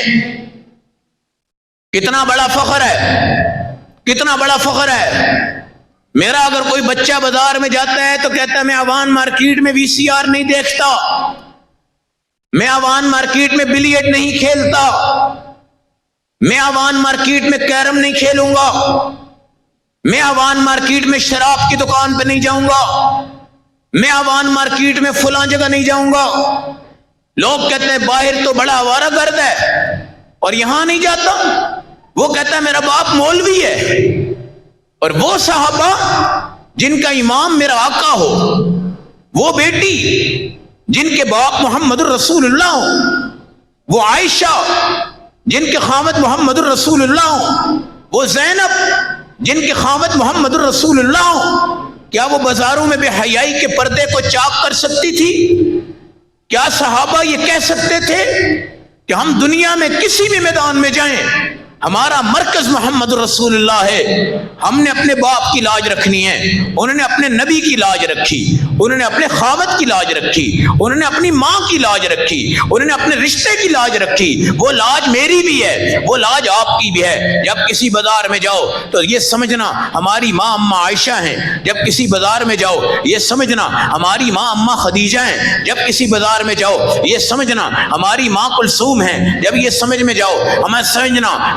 کتنا بڑا فخر ہے، کتنا بڑا فخر ہے۔ میرا اگر کوئی بچہ بازار میں جاتا ہے تو کہتا ہے میں آوان مارکیٹ میں VCR نہیں دیکھتا، میں آوان مارکیٹ میں بلیٹ نہیں کھیلتا، میں آوان مارکیٹ میں کیرم نہیں کھیلوں گا، میں آوان مارکیٹ میں شراب کی دکان پہ نہیں جاؤں گا، میں آوان مارکیٹ میں فلاں جگہ نہیں جاؤں گا۔ لوگ کہتے ہیں باہر تو بڑا آوارہ گرد ہے اور یہاں نہیں جاتا، وہ کہتا ہے میرا باپ مولوی ہے۔ اور وہ صحابہ جن کا امام میرا آقا ہو، وہ بیٹی جن کے باپ محمد الرسول اللہ ہوں، وہ عائشہ جن کے خامد محمد الرسول اللہ ہوں، وہ زینب جن کے خامد محمد الرسول اللہ ہوں، کیا وہ بازاروں میں بے حیائی کے پردے کو چاک کر سکتی تھی؟ کیا صحابہ یہ کہہ سکتے تھے کہ ہم دنیا میں کسی بھی میدان میں جائیں ہمارا مرکز محمد رسول اللہ ہے، ہم نے اپنے باپ کی لاج رکھنی ہے؟ انہوں نے اپنے نبی کی لاج رکھی، انہوں نے اپنے خاوند کی لاج رکھی، انہوں نے اپنی ماں کی لاج رکھی، انہوں نے اپنے رشتے کی لاج رکھی۔ وہ لاج میری بھی ہے، وہ لاج آپ کی بھی ہے۔ جب کسی بازار میں جاؤ تو یہ سمجھنا ہماری ماں اماں عائشہ ہیں، جب کسی بازار میں جاؤ یہ سمجھنا ہماری ماں اماں خدیجہ ہیں، جب کسی بازار میں جاؤ یہ سمجھنا ہماری ماں کلثوم ہیں، جب یہ سمجھ میں جاؤ ہمیں سمجھنا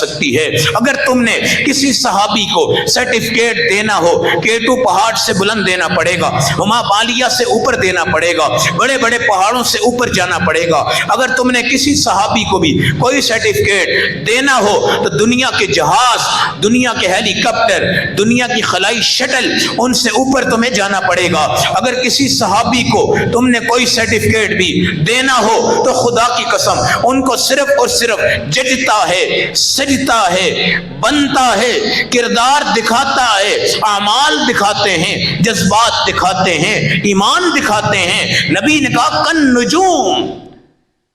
سکتی ہے۔ اگر تم نے کسی صحابی کو سرٹیفکیٹ دینا ہو، کیٹو پہاڑ سے بلند دینا پڑے گا، ہما بالیہ سے اوپر دینا پڑے گا، بڑے بڑے پہاڑوں سے اوپر جانا پڑے گا۔ اگر تم نے کسی صحابی کو بھی کوئی سرٹیفکیٹ دینا ہو تو دنیا کے جہاز، دنیا کے ہیلی کاپٹر، دنیا کی خلائی شٹل، ان سے اوپر تمہیں جانا پڑے گا۔ اگر کسی صحابی کو تم نے کوئی سرٹیفکیٹ بھی دینا ہو تو خدا کی قسم ان کو صرف اور صرف ججتا ہے، سجتا ہے، بنتا ہے، کردار دکھاتا ہے، اعمال دکھاتے ہیں، جذبات دکھاتے ہیں، ایمان دکھاتے ہیں۔ نبی نے کہا کن نجوم،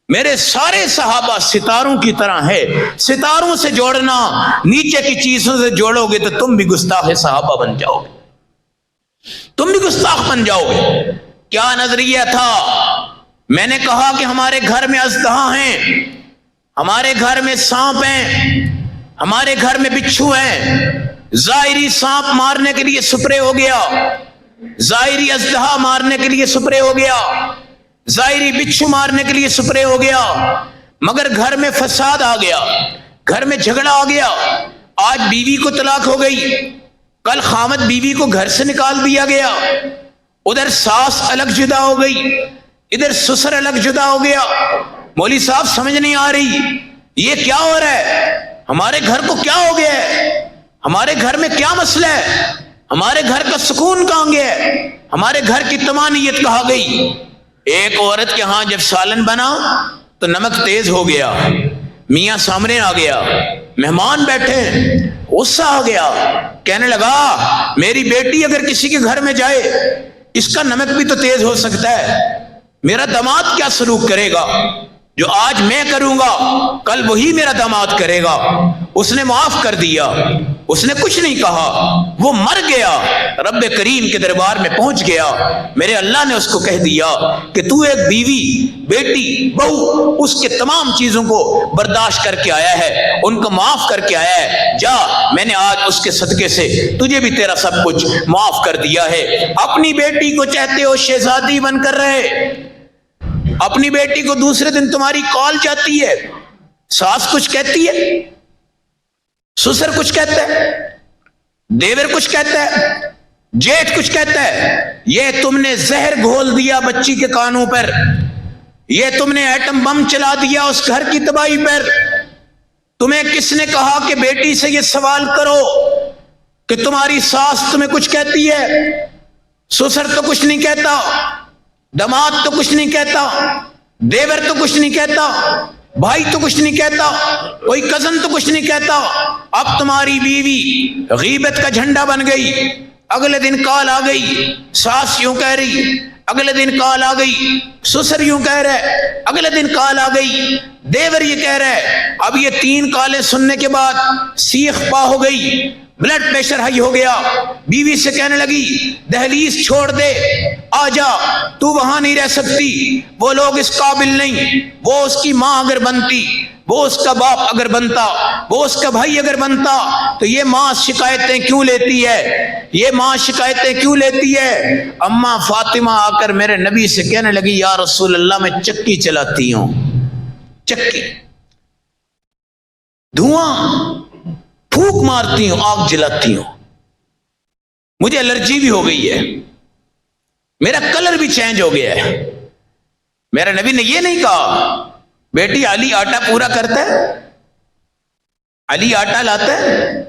میرے سارے صحابہ ستاروں کی طرح ہے۔ ستاروں سے جوڑنا، نیچے کی چیزوں سے جوڑو گے تو تم بھی گستاخ صحابہ بن جاؤ گے، تم بھی گستاخ بن جاؤ گے۔ کیا نظریہ تھا؟ میں نے کہا کہ ہمارے گھر میں اژدہا ہیں، ہمارے گھر میں سانپ ہیں، ہمارے گھر میں بچھو ہیں۔ ظاہری سانپ مارنے کے لیے سپرے ہو گیا، ظاہری اژدہا مارنے کے لیے سپرے ہو گیا، ظاہری بچھو مارنے کے لیے سپرے ہو گیا، مگر گھر میں فساد آ گیا، گھر میں جھگڑا آ گیا۔ آج بیوی کو طلاق ہو گئی، کل خامد بیوی کو گھر سے نکال دیا گیا، ادھر ساس الگ جدا ہو گئی، ادھر سسر الگ جدا ہو گیا۔ مولوی صاحب سمجھ نہیں آ رہی یہ کیا ہو رہا ہے، ہمارے گھر کو کیا ہو گیا ہے، ہمارے گھر میں کیا مسئلہ ہے، ہمارے گھر کا سکون کہاں گیا ہے، ہمارے گھر کی طمانینت کہاں گئی۔ ایک عورت کے ہاں جب سالن بنا تو نمک تیز ہو گیا، میاں سامنے آ گیا، مہمان بیٹھے، غصہ آ گیا، کہنے لگا میری بیٹی اگر کسی کے گھر میں جائے اس کا نمک بھی تو تیز ہو سکتا ہے، میرا داماد کیا سلوک کرے گا؟ جو آج میں کروں گا کل وہی میرا داماد کرے گا۔ اس نے معاف کر دیا، اس نے کچھ نہیں کہا، وہ مر گیا، رب کریم کے دربار میں پہنچ گیا۔ میرے اللہ نے اس کو کہہ دیا کہ تو ایک بیوی، بیٹی، بہو، اس کے تمام چیزوں کو برداشت کر کے آیا ہے، ان کو معاف کر کے آیا ہے، جا میں نے آج اس کے صدقے سے تجھے بھی تیرا سب کچھ معاف کر دیا ہے۔ اپنی بیٹی کو چاہتے ہو شہزادی بن کر رہے، اپنی بیٹی کو دوسرے دن تمہاری کال جاتی ہے، ساس کچھ کہتی ہے، سسر کچھ کہتا ہے، دیور کچھ کہتا ہے، جیٹھ کچھ کہتا ہے، یہ تم نے زہر گھول دیا بچی کے کانوں پر، یہ تم نے ایٹم بم چلا دیا اس گھر کی تباہی پر۔ تمہیں کس نے کہا کہ بیٹی سے یہ سوال کرو کہ تمہاری ساس تمہیں کچھ کہتی ہے؟ سسر تو کچھ نہیں کہتا، داماد تو کچھ نہیں کہتا، دیور تو کچھ نہیں کہتا، بھائی تو کچھ نہیں کہتا، کوئی کزن تو کچھ نہیں کہتا۔ اب تمہاری بیوی غیبت کا جھنڈا بن گئی، اگلے دن کال آ گئی، ساس یوں کہہ رہی، اگلے دن کال آ گئی، سسر یوں کہہ رہے، اگلے دن کال آ گئی، دیور یہ کہہ رہے۔ اب یہ 3 کالیں سننے کے بعد سیخ پا ہو گئی، بلڈ پریشر ہائی ہو گیا، بیوی سے کہنے لگی دہلیز چھوڑ دے، آ جا، تو وہاں نہیں رہ سکتی، وہ لوگ اس قابل نہیں، وہ اس کی ماں اگر بنتی، وہ اس کا باپ اگر بنتا، وہ اس کا بھائی اگر بنتا تو یہ ماں شکایتیں کیوں لیتی ہے، یہ ماں شکایتیں کیوں لیتی ہے۔ اماں فاطمہ آ کر میرے نبی سے کہنے لگی یا رسول اللہ میں چکی چلاتی ہوں، چکی، دھواں پھونک مارتی ہوں، آگ جلاتی ہوں، مجھے الرجی بھی ہو گئی ہے، میرا کلر بھی چینج ہو گیا ہے۔ میرے نبی نے یہ نہیں کہا بیٹی علی آٹا پورا کرتا ہے، علی آٹا لاتا ہے،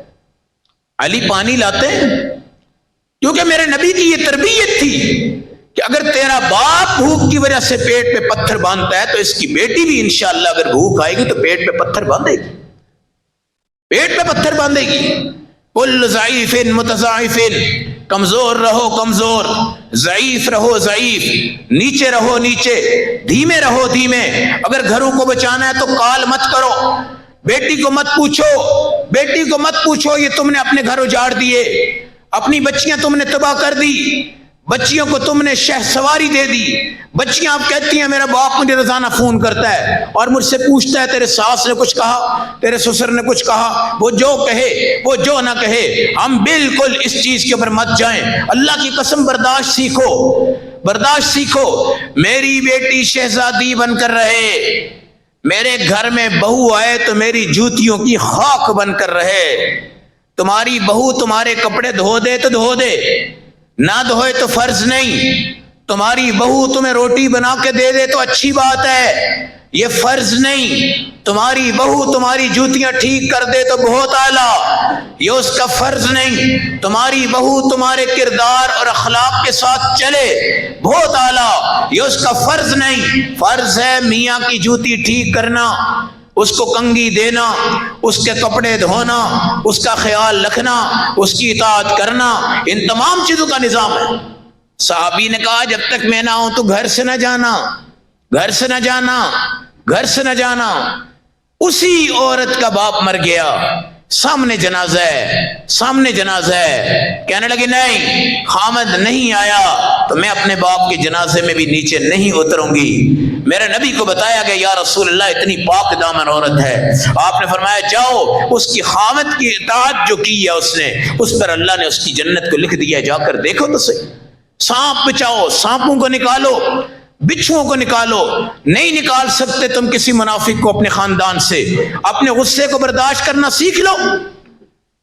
علی پانی لاتے ہیں، کیونکہ میرے نبی کی یہ تربیت تھی کہ اگر تیرا باپ بھوک کی وجہ سے پیٹ پہ پتھر باندھتا ہے تو اس کی بیٹی بھی انشاءاللہ اگر بھوک آئے گی تو پیٹ پہ پتھر باندھے گی، پیٹ پہ پتھر باندھے گی۔ کل ضعیف متضاعف، کمزور رہو کمزور، ضعیف رہو ضعیف، نیچے رہو نیچے، دھیمے رہو دھیمے۔ اگر گھروں کو بچانا ہے تو کال مت کرو، بیٹی کو مت پوچھو، بیٹی کو مت پوچھو، یہ تم نے اپنے گھر اجاڑ دیے، اپنی بچیاں تم نے تباہ کر دی، بچیوں کو تم نے شہ سواری دے دی۔ بچیاں اب کہتی ہیں میرا باپ مجھے روزانہ فون کرتا ہے اور مجھ سے پوچھتا ہے تیرے ساس نے کچھ کہا، تیرے سسر نے کچھ کہا، وہ جو کہے وہ جو نہ کہے، ہم بالکل اس چیز کے اوپر مت جائیں۔ اللہ کی قسم برداشت سیکھو، برداشت سیکھو۔ میری بیٹی شہزادی بن کر رہے، میرے گھر میں بہو آئے تو میری جوتیوں کی خاک بن کر رہے. تمہاری بہو تمہارے کپڑے دھو دے تو دھو دے، نہ دھوئے تو فرض نہیں. تمہاری بہو تمہیں روٹی بنا کے دے دے تو اچھی بات ہے، یہ فرض نہیں. تمہاری بہو تمہاری جوتیاں ٹھیک کر دے تو بہت اعلیٰ، یہ اس کا فرض نہیں. تمہاری بہو تمہارے کردار اور اخلاق کے ساتھ چلے، بہت اعلیٰ، یہ اس کا فرض نہیں. فرض ہے میاں کی جوتی ٹھیک کرنا، اس کو کنگھی دینا، اس کے کپڑے دھونا، اس کا خیال رکھنا، اس کی اطاعت کرنا، ان تمام چیزوں کا نظام ہے. صحابی نے کہا جب تک میں نہ ہوں تو گھر سے نہ جانا، گھر سے نہ جانا، گھر سے نہ جانا. اسی عورت کا باپ مر گیا، سامنے جنازہ ہے، سامنے جنازہ ہے. کہنے لگے نہیں، خامد نہیں آیا تو میں اپنے باپ کے جنازے میں بھی نیچے نہیں اتروں گی. میرے نبی کو بتایا گیا یا رسول اللہ اتنی پاک دامن عورت ہے. آپ نے فرمایا جاؤ، اس کی خامد کی اطاعت جو کی ہے اس نے، اس پر اللہ نے اس کی جنت کو لکھ دیا، جا کر دیکھو تو صحیح. سانپ بچاؤ، سانپوں کو نکالو، بچھوؤں کو نکالو. نہیں نکال سکتے تم کسی منافق کو اپنے خاندان سے، اپنے غصے کو برداشت کرنا سیکھ لو.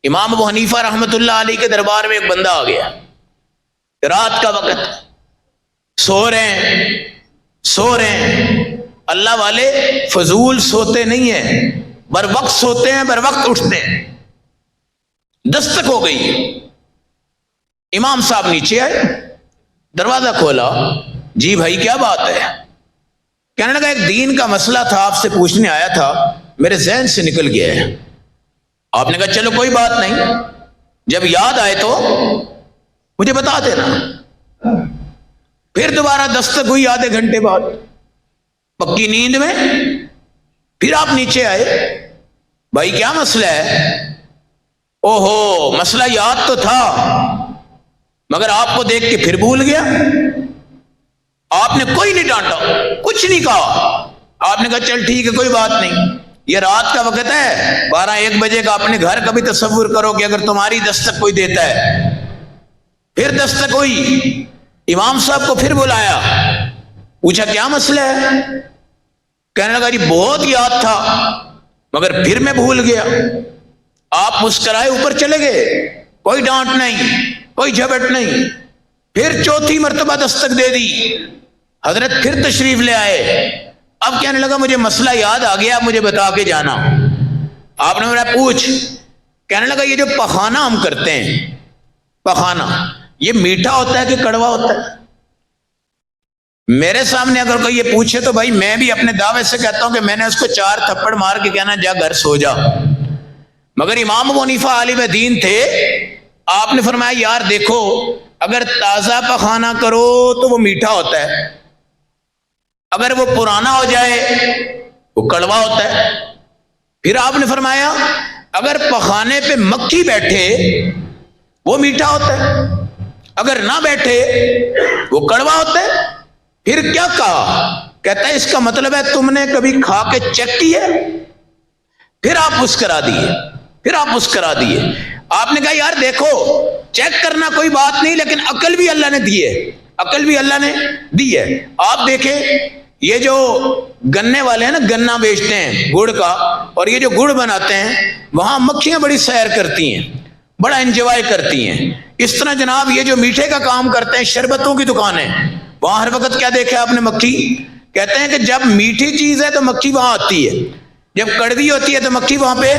امام ابو حنیفہ رحمۃ اللہ علیہ کے دربار میں ایک بندہ آ گیا، رات کا وقت، سو رہے ہیں. اللہ والے فضول سوتے نہیں ہیں، بر وقت سوتے ہیں، بر وقت اٹھتے ہیں. دستک ہو گئی، امام صاحب نیچے آئے، دروازہ کھولا. جی بھائی کیا بات ہے؟ کہنے لگا ایک دین کا مسئلہ تھا، آپ سے پوچھنے آیا تھا، میرے ذہن سے نکل گیا ہے. آپ نے کہا چلو کوئی بات نہیں، جب یاد آئے تو مجھے بتا دینا. پھر دوبارہ دستک ہوئی آدھے گھنٹے بعد، پکی نیند میں. پھر آپ نیچے آئے، بھائی کیا مسئلہ ہے؟ اوہو مسئلہ یاد تو تھا مگر آپ کو دیکھ کے پھر بھول گیا. آپ نے کوئی نہیں ڈانٹا، کچھ نہیں کہا. آپ نے کہا چل ٹھیک ہے کوئی بات نہیں، یہ رات کا وقت ہے، 12-1 بجے کا. اپنے گھر کا بھی تصور کرو کہ اگر تمہاری دستک کوئی دیتا ہے. پھر دستک ہوئی، امام صاحب کو پھر بلایا، پوچھا کیا مسئلہ ہے؟ کہنے لگا جی بہت یاد تھا مگر پھر میں بھول گیا. آپ مسکرائے اوپر چلے گئے، کوئی ڈانٹ نہیں، کوئی جھپٹ نہیں. پھر چوتھی مرتبہ دستک دے دی، حضرت پھر تشریف لے آئے. اب کہنے لگا مجھے مسئلہ یاد آ گیا، مجھے بتا کے جانا. آپ نے میرا پوچھ. کہنے لگا یہ جو پخانہ ہم کرتے ہیں، پخانہ یہ میٹھا ہوتا ہے کہ کڑوا ہوتا ہے؟ میرے سامنے اگر کوئی یہ پوچھے تو بھائی میں بھی اپنے دعوے سے کہتا ہوں کہ میں نے اس کو 4 تھپڑ مار کے کہنا جا گھر سو جا. مگر امام ابو حنیفہ عالم دین تھے. آپ نے فرمایا یار دیکھو اگر تازہ پخانہ کرو تو وہ میٹھا ہوتا ہے، اگر وہ پرانا ہو جائے وہ کڑوا ہوتا ہے. پھر آپ نے فرمایا اگر پخانے پہ مکھی بیٹھے وہ میٹھا ہوتا ہے، اگر نہ بیٹھے وہ کڑوا ہوتا ہے. پھر کیا کہا؟ کہتا ہے اس کا مطلب ہے تم نے کبھی کھا کے چیک کی ہے؟ پھر آپ مسکرا دیے. آپ نے کہا یار دیکھو چیک کرنا کوئی بات نہیں لیکن عقل بھی اللہ نے دی ہے، عقل بھی اللہ نے دی ہے. آپ دیکھیں یہ جو گنے والے ہیں نا، گنا بیچتے ہیں گڑ کا، اور یہ جو گڑ بناتے ہیں وہاں مکھیاں بڑی سیر کرتی ہیں، بڑا انجوائے کرتی ہیں. اس طرح جناب یہ جو میٹھے کا کام کرتے ہیں، شربتوں کی دکانیں، وہاں ہر وقت کیا دیکھا آپ نے؟ مکھی. کہتے ہیں کہ جب میٹھی چیز ہے تو مکھی وہاں آتی ہے، جب کڑوی ہوتی ہے تو مکھی وہاں پہ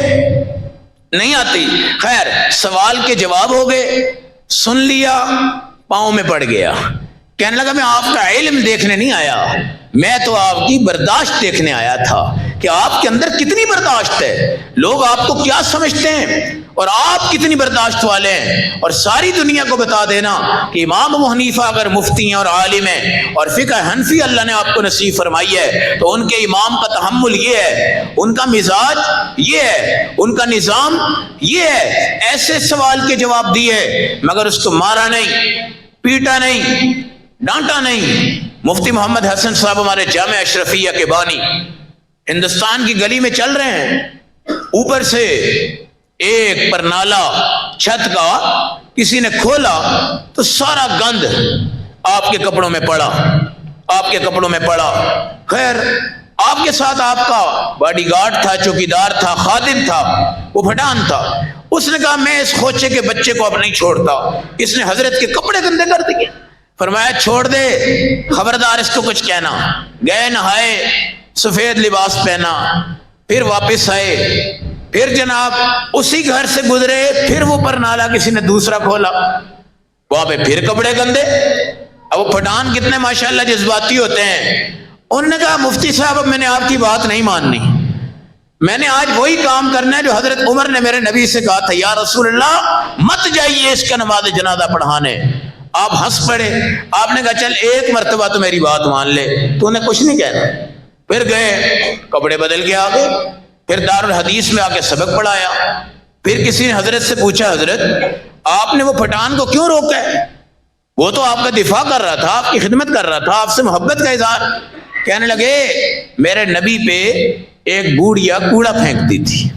نہیں آتی. خیر سوال کے جواب ہو گئے، سن لیا، پاؤں میں پڑ گیا. کہنے لگا میں آپ کا علم دیکھنے نہیں آیا، میں تو آپ کی برداشت دیکھنے آیا تھا کہ آپ کے اندر کتنی برداشت ہے. لوگ آپ کو کیا سمجھتے ہیں اور آپ کتنی برداشت والے ہیں. اور ساری دنیا کو بتا دینا کہ امام ابو حنیفہ اگر مفتی ہیں اور عالم ہیں اور فقہ حنفی اللہ نے آپ کو نصیب فرمائی ہے تو ان کے امام کا تحمل یہ ہے، ان کا مزاج یہ ہے، ان کا نظام یہ ہے. ایسے سوال کے جواب دیے مگر اس کو مارا نہیں، پیٹا نہیں، ڈانٹا نہیں. مفتی محمد حسن صاحب ہمارے جامعہ اشرفیہ کے بانی ہندوستان کی گلی میں چل رہے ہیں، اوپر سے ایک پرنالا چھت کا کسی نے کھولا تو سارا گند آپ کے کپڑوں میں پڑا، آپ کے کپڑوں میں پڑا. خیر آپ کے ساتھ آپ کا باڈی گارڈ تھا، چوکیدار تھا، خادم تھا، وہ پٹھان تھا. اس نے کہا میں اس کھوچے کے بچے کو اب نہیں چھوڑتا. اس نے حضرت کے کپڑے گندے کر دیے. فرمایا چھوڑ دے، خبردار اس کو کچھ کہنا. گئے، نہائے، سفید لباس پہنا، پھر واپس آئے، پھر جناب اسی گھر سے گزرے، پھر وہ پر نالا کسی نے دوسرا کھولا، وہاں پہ پھر کپڑے گندے. اب وہ پٹھان کتنے ماشاءاللہ جذباتی ہوتے ہیں. انہوں نے کہا مفتی صاحب اب میں نے آپ کی بات نہیں ماننی، میں نے آج وہی کام کرنا ہے جو حضرت عمر نے میرے نبی سے کہا تھا، یا رسول اللہ مت جائیے اس کا نماز جنازہ پڑھانے. آپ ہنس پڑے. آپ نے کہا چل ایک مرتبہ تو میری بات مان لے، تو انہیں کچھ نہیں کہنا. پھر گئے، کپڑے بدل کے آ گئے، پھر دارالحدیث میں آ کے سبق پڑھایا. پھر کسی نے حضرت سے پوچھا حضرت آپ نے وہ پٹھان کو کیوں روکا ہے؟ وہ تو آپ کا دفاع کر رہا تھا، آپ کی خدمت کر رہا تھا، آپ سے محبت کا اظہار. کہنے لگے میرے نبی پہ ایک بوڑھیا کوڑا پھینکتی تھی،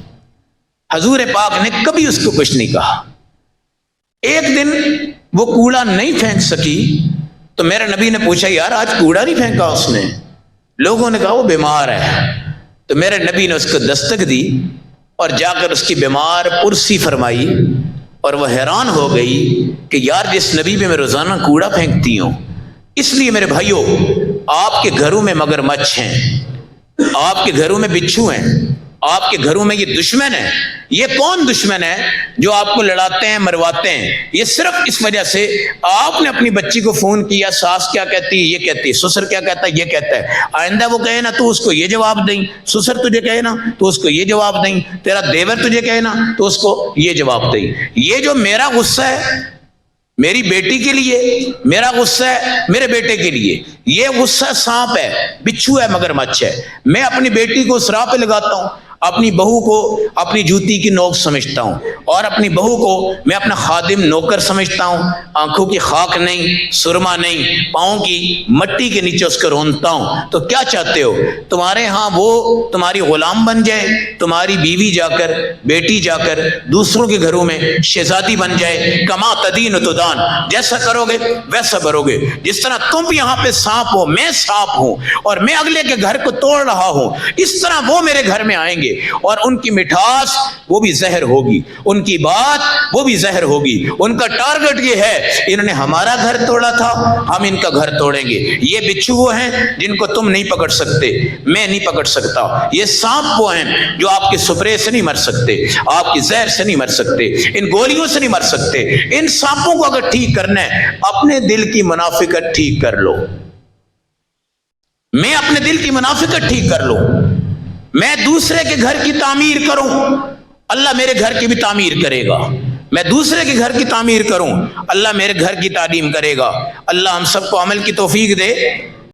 حضور پاک نے کبھی اس کو کچھ نہیں کہا. ایک دن وہ کوڑا نہیں پھینک سکی تو میرے نبی نے پوچھا یار آج کوڑا نہیں پھینکا اس نے؟ لوگوں نے کہا وہ بیمار ہے. تو میرے نبی نے اس کو دستک دی اور جا کر اس کی بیمار پرسی فرمائی، اور وہ حیران ہو گئی کہ یار جس نبی پہ میں روزانہ کوڑا پھینکتی ہوں. اس لیے میرے بھائیوں آپ کے گھروں میں مگرمچھ ہیں، آپ کے گھروں میں بچھو ہیں، آپ کے گھروں میں یہ دشمن ہے. یہ کون دشمن ہے جو آپ کو لڑاتے ہیں، مرواتے ہیں؟ یہ صرف اس وجہ سے آپ نے اپنی بچی کو فون کیا، ساس کیا کہتی ہے یہ کہتی ہے، سسر کیا کہتا ہے یہ کہتا ہے. آئندہ وہ کہے نا تو اس کو یہ جواب دیں، سسر تجھے کہے نا تو اس کو یہ جواب دیں، تیرا دیور تجھے کہے نا تو اس کو یہ جواب دیں. یہ جو میرا غصہ ہے میری بیٹی کے لیے، میرا غصہ ہے میرے بیٹے کے لیے، یہ غصہ سانپ ہے، بچھو ہے، مگرمچھ ہے. میں اپنی بیٹی کو اس راہ پہ لگاتا ہوں، اپنی بہو کو اپنی جوتی کی نوک سمجھتا ہوں، اور اپنی بہو کو میں اپنا خادم نوکر سمجھتا ہوں. آنکھوں کی خاک نہیں، سرما نہیں، پاؤں کی مٹی کے نیچے اس کو رونتا ہوں. تو کیا چاہتے ہو تمہارے ہاں وہ تمہاری غلام بن جائے، تمہاری بیوی جا کر، بیٹی جا کر دوسروں کے گھروں میں شہزادی بن جائے؟ کما تدین تدان، جیسا کرو گے ویسا بھرو گے. جس طرح تم یہاں پہ سانپ ہو، میں سانپ ہوں اور میں اگلے کے گھر کو توڑ رہا ہوں، اس طرح وہ میرے گھر میں آئیں گے اور ان کی مٹھاس وہ بھی زہر ہوگی، ان کی بات وہ بھی زہر ہوگی. ان کا ٹارگٹ یہ ہے انہوں نے ہمارا گھر توڑا تھا، ہم ان کا گھر توڑیں گے. یہ بچھو وہ ہیں جن کو تم نہیں پکڑ سکتے، میں نہیں پکڑ سکتا. یہ سانپ وہ ہیں جو آپ کے سپرے سے نہیں مر سکتے، آپ کی زہر سے نہیں مر سکتے، ان گولیوں سے نہیں مر سکتے. ان سانپوں کو اگر ٹھیک کرنا ہے اپنے دل کی منافقت ٹھیک کر لو. میں اپنے دل کی منافقت ٹھیک کر لوں، میں دوسرے کے گھر کی تعمیر کروں، اللہ میرے گھر کی بھی تعمیر کرے گا. میں دوسرے کے گھر کی تعمیر کروں، اللہ میرے گھر کی تعلیم کرے گا. اللہ ہم سب کو عمل کی توفیق دے.